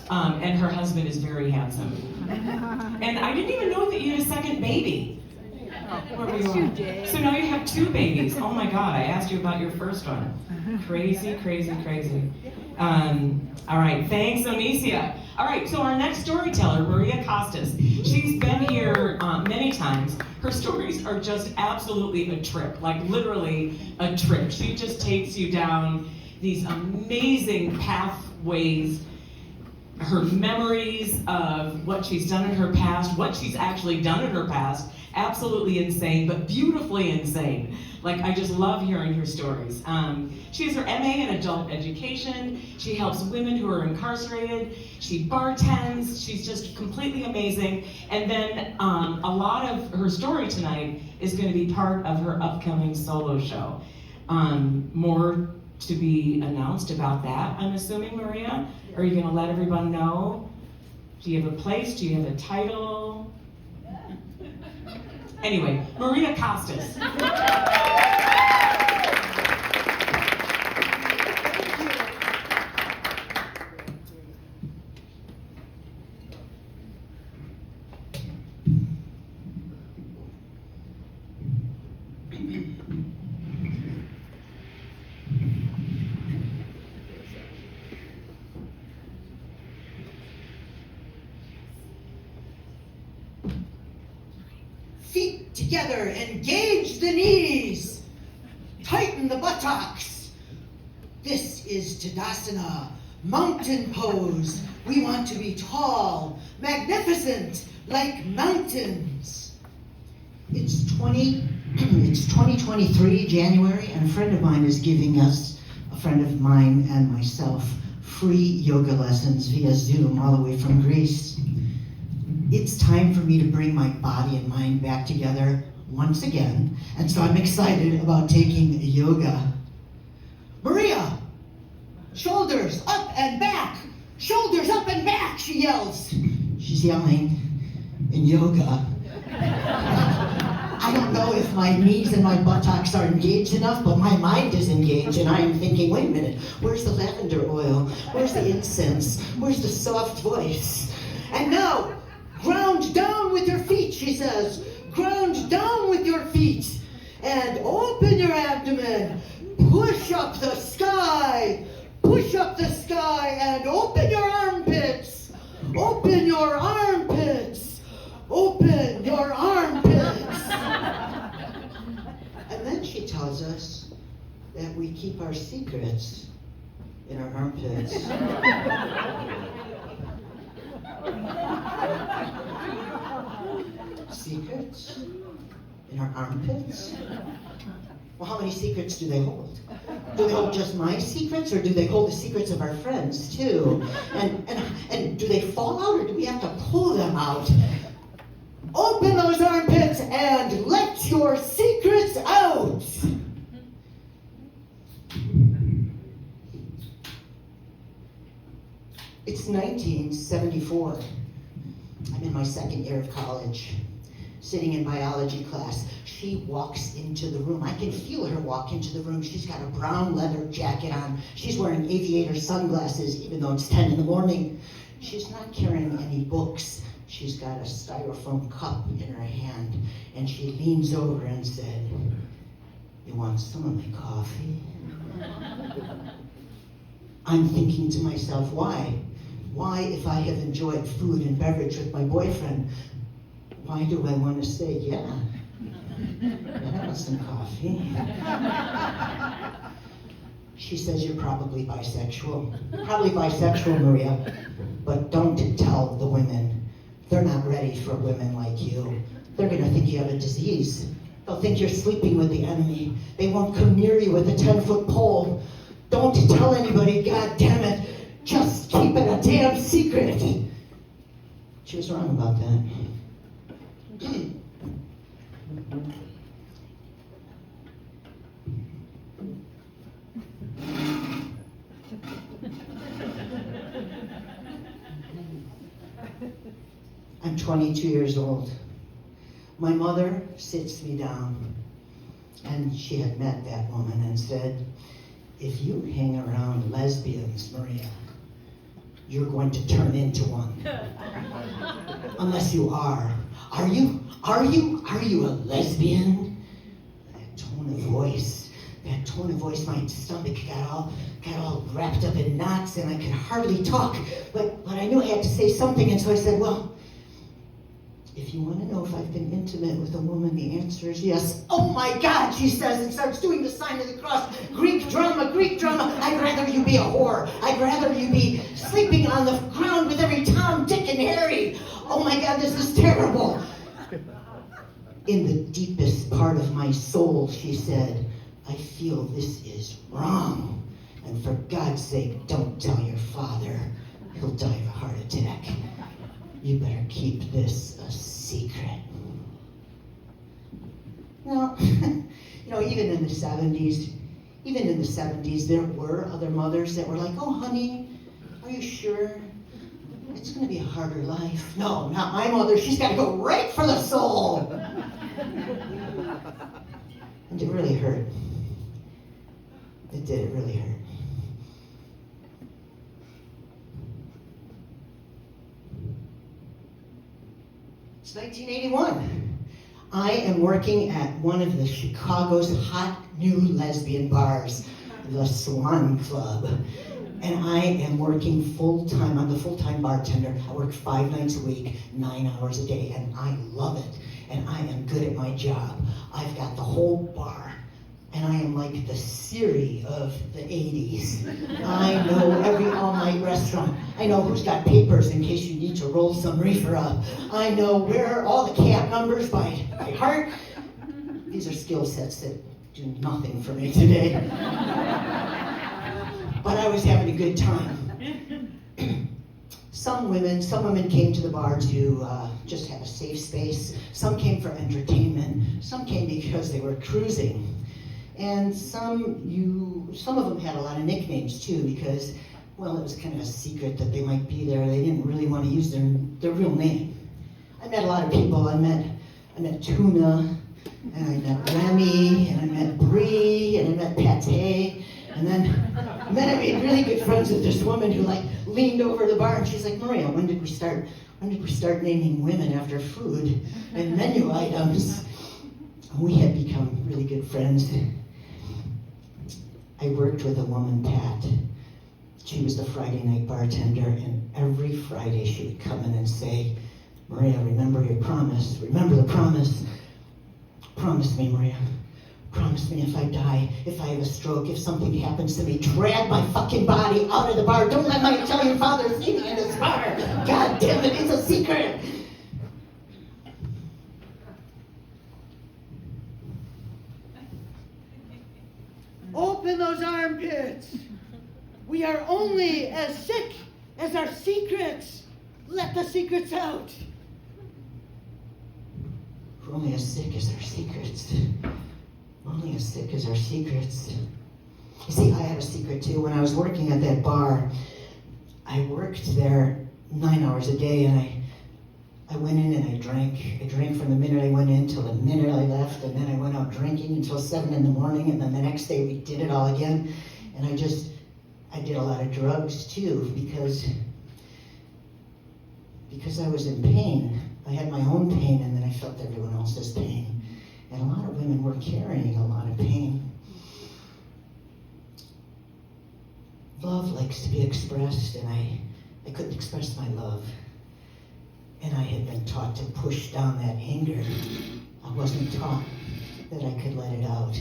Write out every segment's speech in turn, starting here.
And her husband is very handsome. And I didn't even know that you had a second baby. Where were you at? So now you have 2 babies. Oh my God, I asked you about your first one. Crazy, crazy, crazy. All right, thanks, Onicia. All right, so our next storyteller, Maria Costas. She's been here many times. Her stories are just absolutely a trip, like literally a trip. She just takes you down these amazing pathways, her memories of what she's done in her past, what she's actually done in her past. Absolutely insane, but beautifully insane. Like, I just love hearing her stories. She has her MA in adult education. She helps women who are incarcerated. She bartends. She's just completely amazing. And then a lot of her story tonight is going to be part of her upcoming solo show. More to be announced about that, I'm assuming, Maria? Are you going to let everyone know? Do you have a place? Do you have a title? Anyway, Maria Costas. Feet together, engage the knees, tighten the buttocks. This is Tadasana, mountain pose. We want to be tall, magnificent, like mountains. It's 2023, January, and a friend of mine is giving us, a friend of mine and myself, free yoga lessons via Zoom all the way from Greece. It's time for me to bring my body and mind back together once again, and so I'm excited about taking yoga. Maria, shoulders up and back, shoulders up and back, she yells. She's yelling in yoga. I don't know if my knees and my buttocks are engaged enough, but my mind is engaged, and I am thinking, wait a minute, where's the lavender oil? Where's the incense? Where's the soft voice? And now, ground down with your feet, she says. Ground down with your feet. And open your abdomen. Push up the sky. Push up the sky and open your armpits. Open your armpits. Open your armpits. And then she tells us that we keep our secrets in our armpits. Secrets? In our armpits? Well, how many secrets do they hold? Do they hold just my secrets, or do they hold the secrets of our friends, too? And do they fall out, or do we have to pull them out? Open those armpits and let your secrets out! It's 1974. I'm in my second year of college, sitting in biology class. She walks into the room. I can feel her walk into the room. She's got a brown leather jacket on. She's wearing aviator sunglasses, even though it's 10 in the morning. She's not carrying any books. She's got a styrofoam cup in her hand, and she leans over and said, "You want some of my coffee?" I'm thinking to myself, why? Why, if I have enjoyed food and beverage with my boyfriend, why do I want to say, yeah, I want some coffee? She says, you're probably bisexual. You're probably bisexual, Maria, but don't tell the women. They're not ready for women like you. They're going to think you have a disease. They'll think you're sleeping with the enemy. They won't come near you with a 10-foot pole. Don't tell anybody, God damn it. Just keep it a damn secret. She was wrong about that. I'm 22 years old. My mother sits me down, and she had met that woman and said, if you hang around lesbians, Maria, you're going to turn into one. Unless you are. Are you? Are you a lesbian? That tone of voice, my stomach got all wrapped up in knots and I could hardly talk. But I knew I had to say something, and so I said, well, if you want to know if I've been intimate with a woman, the answer is yes. Oh my God, she says, and starts doing the sign of the cross. Greek drama. I'd rather you be a whore. I'd rather you be sleeping on the ground with every Tom, Dick, and Harry. Oh my God, this is terrible. In the deepest part of my soul, she said, I feel this is wrong. And for God's sake, don't tell your father. He'll die of a heart attack. You better keep this a secret. Well, even in the 70s, there were other mothers that were like, oh, honey, are you sure? It's going to be a harder life. No, not my mother. She's got to go right for the soul. And it really hurt. It did. It really hurt. It's 1981. I am working at one of the Chicago's hot new lesbian bars, the Swan Club. And I am working full-time. I'm the full-time bartender. I work 5 nights a week, 9 hours a day, and I love it. And I am good at my job. I've got the whole bar. And I am like the Siri of the 80s. I know every all-night restaurant. I know who's got papers in case you need to roll some reefer up. I know where all the cab numbers by heart. These are skill sets that do nothing for me today. But I was having a good time. Some women came to the bar to just have a safe space. Some came for entertainment. Some came because they were cruising. And some of them had a lot of nicknames too, because, well, it was kind of a secret that they might be there. They didn't really want to use their real name. I met a lot of people. I met Tuna, and I met Remy, and I met Bree, and I met Pate, and then I made really good friends with this woman who leaned over the bar, and she's like, Maria, when did we start naming women after food and menu items? And we had become really good friends. I worked with a woman, Pat. She was the Friday night bartender, and every Friday she would come in and say, Maria, remember your promise. Remember the promise. Promise me, Maria. Promise me if I die, if I have a stroke, if something happens to me, drag my fucking body out of the bar. Don't let my Italian father see me in this bar. God damn it, it's a secret. Open those armpits. We are only as sick as our secrets. Let the secrets out. We're only as sick as our secrets. We're only as sick as our secrets. You see, I had a secret too. When I was working at that bar, I worked there 9 hours a day, and I went in and I drank. I drank from the minute I went in till the minute I left, and then I went out drinking until 7 in the morning, and then the next day we did it all again. And I did a lot of drugs too, because I was in pain. I had my own pain, and then I felt everyone else's pain. And a lot of women were carrying a lot of pain. Love likes to be expressed, and I couldn't express my love. And I had been taught to push down that anger. I wasn't taught that I could let it out.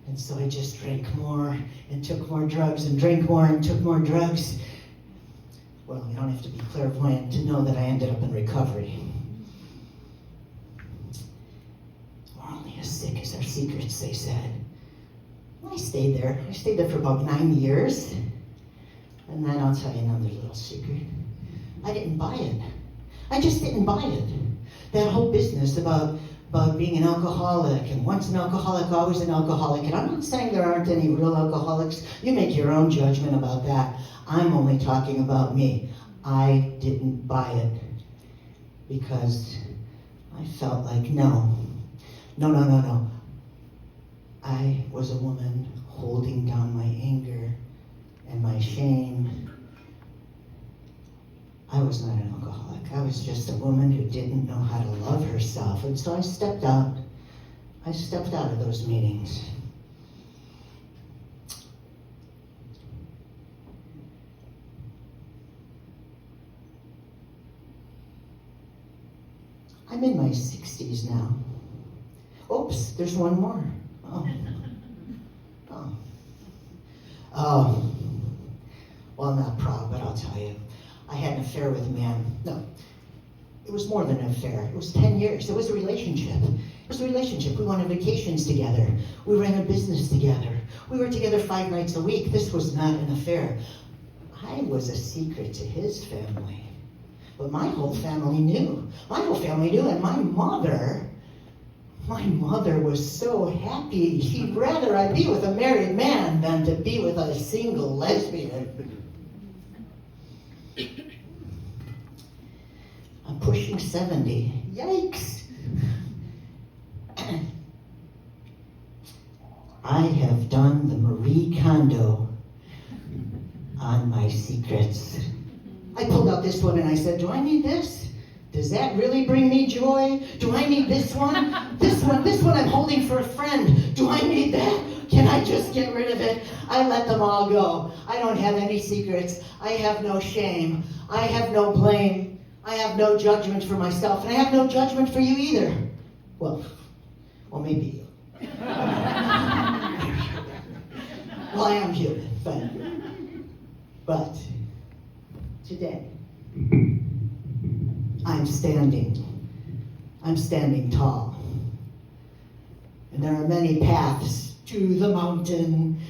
And so I just drank more and took more drugs and drank more and took more drugs. Well, you don't have to be clairvoyant to know that I ended up in recovery. We're only as sick as our secrets, they said. Well, I stayed there. I stayed there for about 9 years. And then I'll tell you another little secret. I didn't buy it. I just didn't buy it. That whole business about being an alcoholic, and once an alcoholic, always an alcoholic. And I'm not saying there aren't any real alcoholics. You make your own judgment about that. I'm only talking about me. I didn't buy it because I felt like, no. I was a woman holding down my anger and my shame was not an alcoholic. I was just a woman who didn't know how to love herself. And so I stepped out. I stepped out of those meetings. I'm in my 60s now. Oops, there's one more. Oh. Well, I'm not proud, but I'll tell you. I had an affair with a man. No, it was more than an affair. It was 10 years. It was a relationship. It was a relationship. We went on vacations together. We ran a business together. We were together 5 nights a week. This was not an affair. I was a secret to his family. But my whole family knew. My whole family knew, and my mother was so happy. She'd rather I be with a married man than to be with a single lesbian. I'm pushing 70. Yikes. I have done the Marie Kondo on my secrets. I pulled out this one and I said, do I need this? Does that really bring me joy? Do I need this one? This one I'm holding for a friend. Do I need that? Can I just get rid of it? I let them all go. I don't have any secrets. I have no shame. I have no blame. I have no judgment for myself, and I have no judgment for you either. Well, maybe you. Well, I am human, but today, I'm standing tall. And there are many paths to the mountain.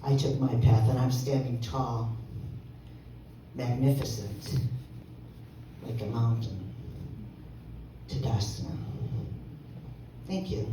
I took my path and I'm standing tall, magnificent, like a mountain, to Dasna. Thank you.